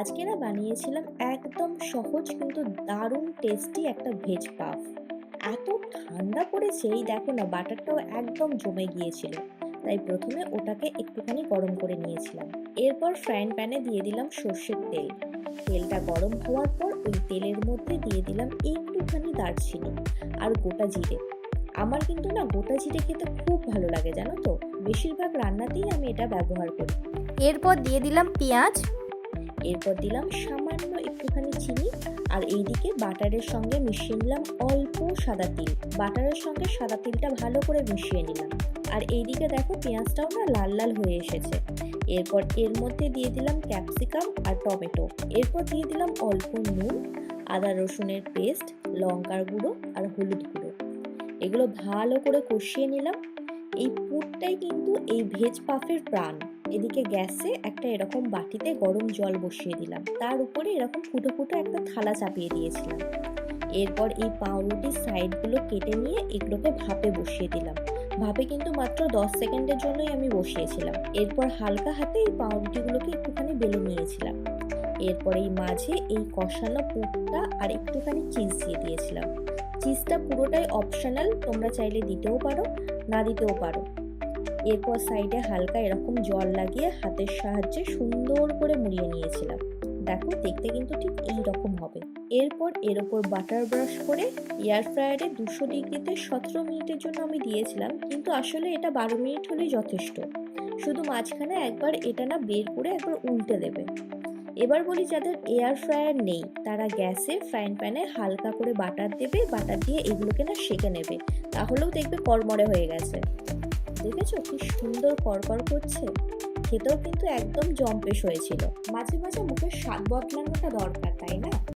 আজকে না বানিয়েছিলাম একদম সহজ কিন্তু দারুণ টেস্টি একটা ভেজ পাফ। এত ঠান্ডা পড়েছে, এই দেখো না বাটারটাও একদম জমে গিয়েছিল। তাই প্রথমে ওটাকে একটুখানি গরম করে নিয়েছিলাম। এরপর ফ্রাইং প্যানে দিয়ে দিলাম সর্ষের তেল। তেলটা গরম হওয়ার পর ওই তেলের মধ্যে দিয়ে দিলাম একটুখানি দারচিনি আর গোটা জিরে। আমার কিন্তু না গোটা জিরে খেতে খুব ভালো লাগে, জানো তো। বেশিরভাগ রান্নাতেই আমি এটা ব্যবহার করি। এরপর দিয়ে দিলাম পেঁয়াজ। এরপর দিলাম সামান্য একটুখানি চিনি। আর এইদিকে বাটারের সঙ্গে মিশিয়ে নিলাম অল্প সাদা তিল। বাটারের সঙ্গে সাদা তিলটা ভালো করে মিশিয়ে নিলাম। আর এইদিকে দেখো পেঁয়াজটাও না লাল লাল হয়ে এসেছে। এরপর এর মধ্যে দিয়ে দিলাম ক্যাপসিকাম আর টমেটো। এরপর দিয়ে দিলাম অল্প নুন, আদা রসুনের পেস্ট, লঙ্কার গুঁড়ো আর হলুদ গুঁড়ো। এগুলো ভালো করে কষিয়ে নিলাম। এই পুরটাই কিন্তু এই ভেজ পাফের প্রাণ। এদিকে গ্যাসে একটা এরকম বাটিতে গরম জল বসিয়ে দিলাম, তার উপরে এরকম ফুটো ফুটো একটা থালা চাপিয়ে দিয়েছিলাম। এরপর এই পাউরুটির সাইডগুলো কেটে নিয়ে এগুলোকে ভাপে বসিয়ে দিলাম। ভাপে কিন্তু মাত্র 10 সেকেন্ডের জন্যই আমি বসিয়েছিলাম। এরপর হালকা হাতে এই পাউরুটিগুলোকে একটুখানি বেলে নিয়েছিলাম। এরপর এই মাঝে এই কষানো পুরটা আর একটুখানি চিজ দিয়ে দিয়েছিলাম। চিজটা পুরোটাই অপশনাল, তোমরা চাইলে দিতেও পারো, না দিতেও পারো। এরপর সাইডে হালকা এরকম জল লাগিয়ে হাতের সাহায্যে সুন্দর করে মুড়িয়ে নিয়েছিলাম। দেখো দেখতে কিন্তু ঠিক এই রকম হবে। এরপর এর ওপর বাটার ব্রাশ করে এয়ার ফ্রায়ারে 200 ডিগ্রিতে 17 মিনিটের জন্য আমি দিয়েছিলাম, কিন্তু আসলে এটা 12 মিনিট হলেই যথেষ্ট। শুধু মাঝখানে একবার এটা না বের করে একবার উল্টে দেবে। এবার বলি, যাদের এয়ার ফ্রায়ার নেই তারা গ্যাসে ফ্রাইং প্যানে হালকা করে বাটার দেবে, বাটার দিয়ে এগুলোকে না সেঁকে নেবে। তাহলেও দেখবে কড়মড়ে হয়ে গেছে। দেখেছো কি সুন্দর কড়কড় করছে। খেতেও কিন্তু একদম জম্পেশ হয়েছিল। মাঝে মাঝে মুখের স্বাদ বদলানোটা দরকার, তাই না?